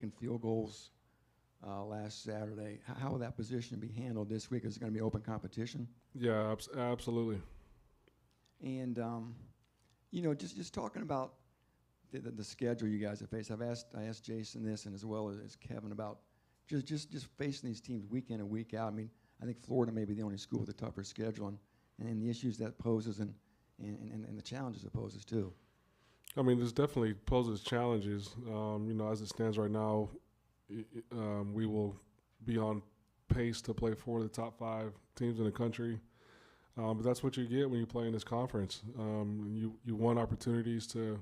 and field goals last Saturday. How will that position be handled this week? Is it going to be open competition? Yeah, absolutely. And just talking about the schedule you guys have faced. I asked Jason this, and as well as Kevin, about just facing these teams week in and week out. I mean, I think Florida may be the only school with a tougher schedule, and the issues that poses and the challenges it poses too. I mean, this definitely poses challenges. As it stands right now, we will be on pace to play 4 of the top 5 teams in the country. But that's what you get when you play in this conference. You want opportunities to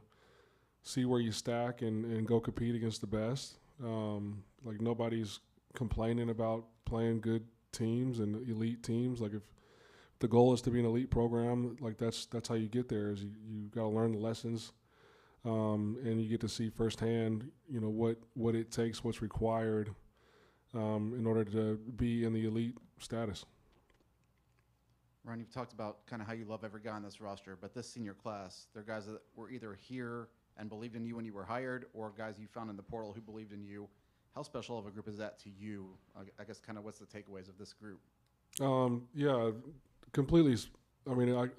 see where you stack and go compete against the best. Like, nobody's complaining about playing good teams and elite teams. Like, if the goal is to be an elite program, like that's how you get there. Is you got to learn the lessons, and you get to see firsthand, what it takes, what's required, in order to be in the elite status. Ron, you've talked about kind of how you love every guy on this roster, but this senior class, they're guys that were either here and believed in you when you were hired, or guys you found in the portal who believed in you. How special of a group is that to you? I guess kind of what's the takeaways of this group? Yeah, completely. I mean,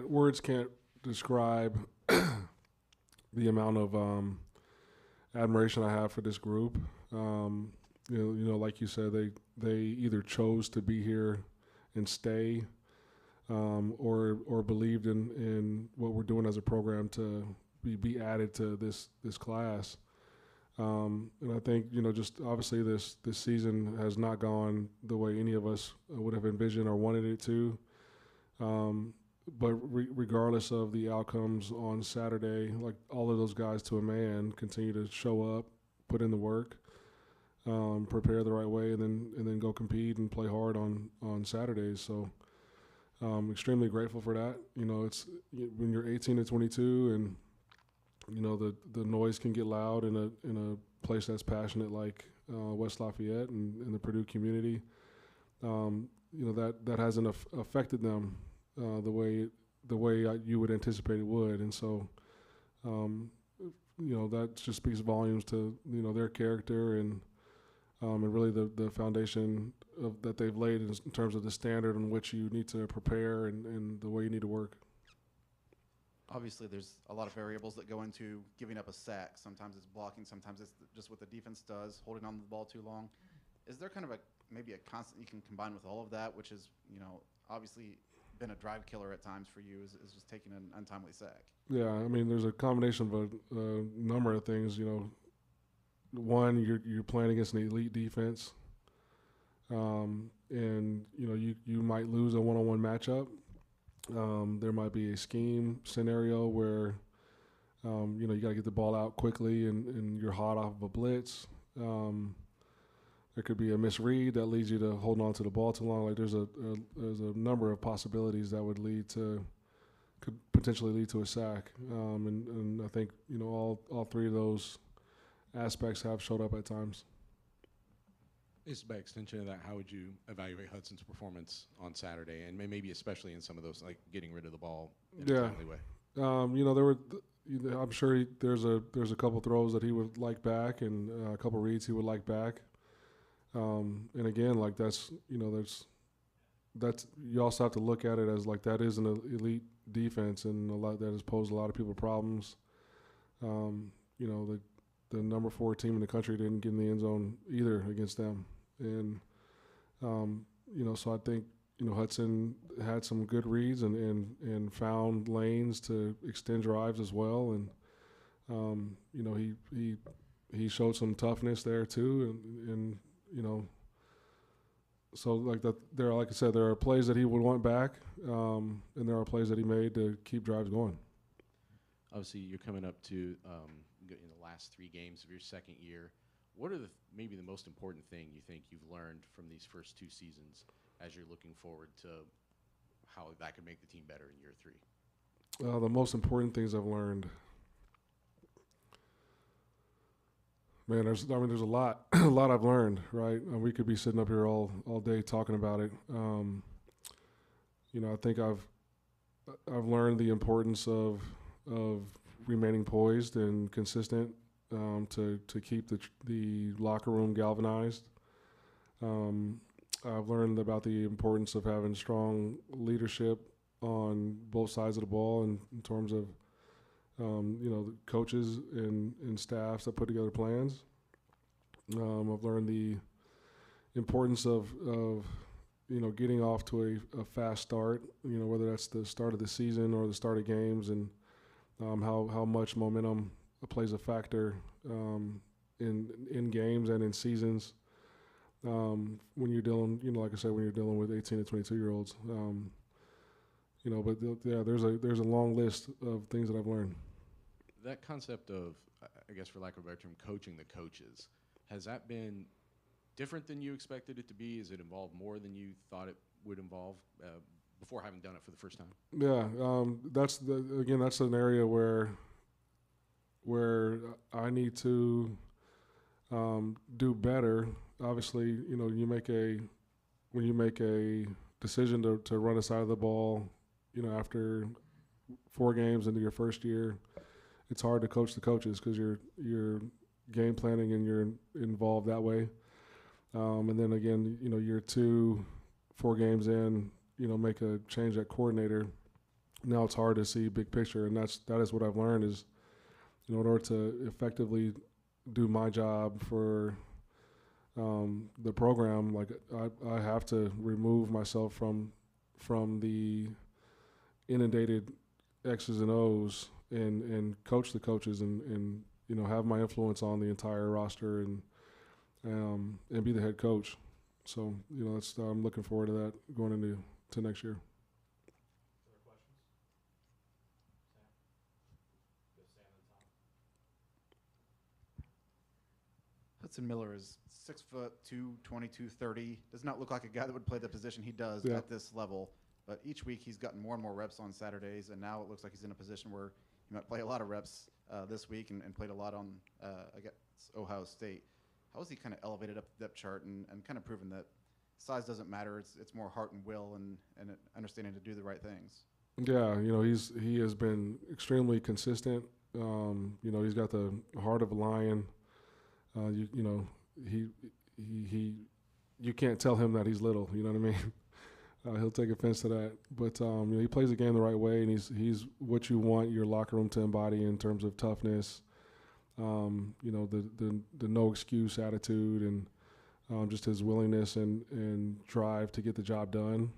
words can't describe the amount of admiration I have for this group. Like you said, they either chose to be here and stay, or believed in what we're doing as a program to be added to this class. And I think, just obviously this season has not gone the way any of us would have envisioned or wanted it to. But regardless of the outcomes on Saturday, like, all of those guys to a man continue to show up, put in the work, prepare the right way, and then go compete and play hard on Saturdays. So extremely grateful for that. It's when you're 18 to 22 and the noise can get loud in a place that's passionate like West Lafayette and the Purdue community. That hasn't affected them the way you would anticipate it would, and so that just speaks volumes to their character and really the foundation that they've laid in terms of the standard in which you need to prepare and the way you need to work. Obviously, there's a lot of variables that go into giving up a sack. Sometimes it's blocking, sometimes it's just what the defense does, holding on to the ball too long. Is there kind of maybe a constant you can combine with all of that, which is, obviously been a drive killer at times for you, is just taking an untimely sack? Yeah, I mean, there's a combination of a number of things. One, you're playing against an elite defense, and you might lose a one-on-one matchup. There might be a scheme scenario where you got to get the ball out quickly and you're hot off of a blitz. There could be a misread that leads you to holding on to the ball too long. Like, there's a number of possibilities that could potentially lead to a sack. And I think all 3 of those aspects have showed up at times. Is by extension of that, how would you evaluate Hudson's performance on Saturday, and maybe especially in some of those, like getting rid of the ball in a timely way? There were. I'm sure there's a couple throws that he would like back, and a couple reads he would like back. And again, like that's you also have to look at it as like that is an elite defense, and a lot that has posed a lot of people problems. The number 4 team in the country didn't get in the end zone either against them. And, so I think, Hudson had some good reads and found lanes to extend drives as well. And, he showed some toughness there too. And so like that, like I said, there are plays that he would want back, and there are plays that he made to keep drives going. Obviously, you're coming up to in the last 3 games of your second year. What are maybe the most important thing you think you've learned from these first 2 seasons as you're looking forward to how that could make the team better in year 3? The most important things I've learned, man, there's a lot, a lot I've learned, right? We could be sitting up here all day talking about it. I think I've learned the importance of remaining poised and consistent to keep the locker room galvanized. I've learned about the importance of having strong leadership on both sides of the ball in terms of the coaches and staffs that put together plans. I've learned the importance of getting off to a fast start, whether that's the start of the season or the start of games, and how much momentum plays a factor in games and in seasons. When you're dealing, like I said, when you're dealing with 18 to 22-year-olds, there's a long list of things that I've learned. That concept of, I guess for lack of a better term, coaching the coaches, has that been different than you expected it to be? Is it involved more than you thought it would involve before having done it for the first time? Yeah, that's an area where I need to do better. Obviously, when you make a decision to run a side of the ball, after 4 games into your first year, it's hard to coach the coaches because you're game planning and you're involved that way. And then again, year 2, 4 games in, make a change at coordinator. Now it's hard to see big picture, and that is what I've learned is, in order to effectively do my job for the program, like I have to remove myself from the inundated X's and O's and coach the coaches and have my influence on the entire roster and be the head coach. So I'm looking forward to that going into next year. Hudson Miller is 6'2", 230. Does not look like a guy that would play the position he does Yeah. at this level. But each week he's gotten more and more reps on Saturdays, and now it looks like he's in a position where he might play a lot of reps this week and played a lot on against Ohio State. How has he kind of elevated up the depth chart and kind of proven that size doesn't matter? It's more heart and will and understanding to do the right things. Yeah, he has been extremely consistent. He's got the heart of a lion. You can't tell him that he's little. You know what I mean? He'll take offense to that. But he plays the game the right way, and he's what you want your locker room to embody in terms of toughness. The no excuse attitude and just his willingness and drive to get the job done.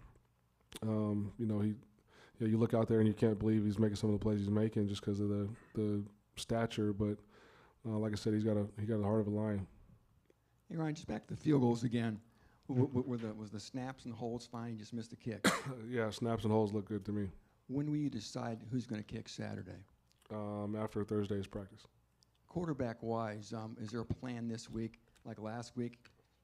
You look out there and you can't believe he's making some of the plays he's making just because of the stature. But like I said, he's got the heart of a lion. Hey, Ryan, just back to the field goals again. Was the snaps and holds fine? You just missed a kick. Yeah, snaps and holes look good to me. When will you decide who's going to kick Saturday? After Thursday's practice. Quarterback-wise, is there a plan this week, like last week?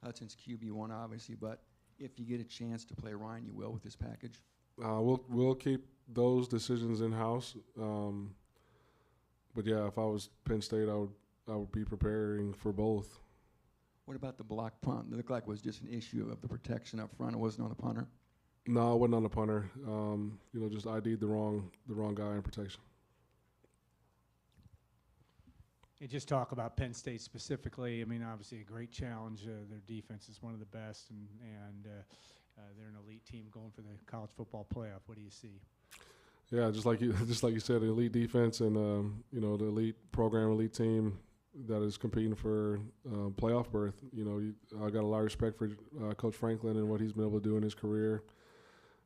Hudson's QB1, obviously, but if you get a chance to play Ryan, you will with this package? We'll keep those decisions in-house. But, yeah, if I was Penn State, I would be preparing for both. What about the block punt? It looked like it was just an issue of the protection up front. It wasn't on the punter? No, it wasn't on the punter. Just ID'd the wrong guy in protection. And just talk about Penn State specifically. I mean, obviously a great challenge. Their defense is one of the best, and they're an elite team going for the college football playoff. What do you see? Yeah, just like you said, the elite defense and the elite program, elite team that is competing for playoff berth. I got a lot of respect for Coach Franklin and what he's been able to do in his career.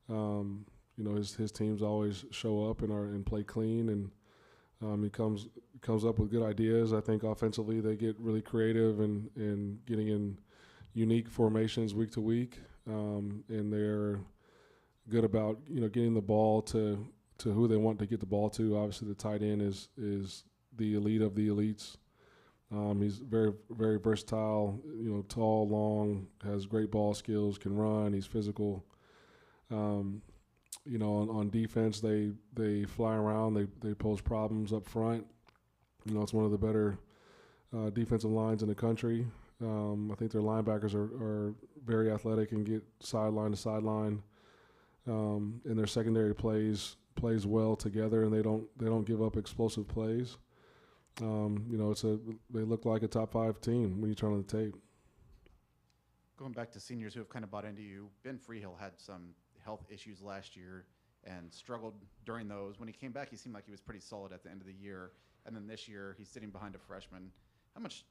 His teams always show up and play clean, and he comes up with good ideas. I think offensively they get really creative and getting in unique formations week to week, and they're good about getting the ball to who they want to get the ball to. Obviously, the tight end is the elite of the elites. He's very, very versatile, tall, long, has great ball skills, can run, he's physical. On defense, they fly around, they pose problems up front. It's one of the better defensive lines in the country. I think their linebackers are very athletic and get sideline to sideline. And their secondary plays well together, and they don't give up explosive plays. They look like a top 5 team when you turn on the tape. Going back to seniors who have kind of bought into you, Ben Freehill had some health issues last year and struggled during those. When he came back, he seemed like he was pretty solid at the end of the year. And then this year, he's sitting behind a freshman. How much,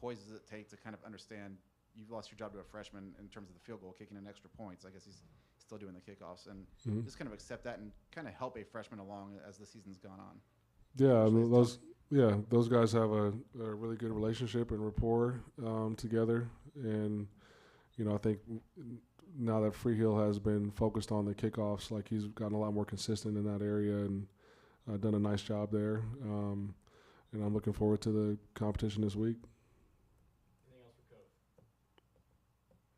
poise does it take to kind of understand you've lost your job to a freshman in terms of the field goal, kicking in extra points? I guess he's still doing the kickoffs. And just kind of accept that and kind of help a freshman along as the season's gone on. Yeah, those guys have a really good relationship and rapport together. And, I think now that Freehill has been focused on the kickoffs, like he's gotten a lot more consistent in that area and done a nice job there. And I'm looking forward to the competition this week. Anything else for Coach?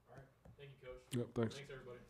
All right. Thank you, Coach. Yep, thanks. Thanks, everybody.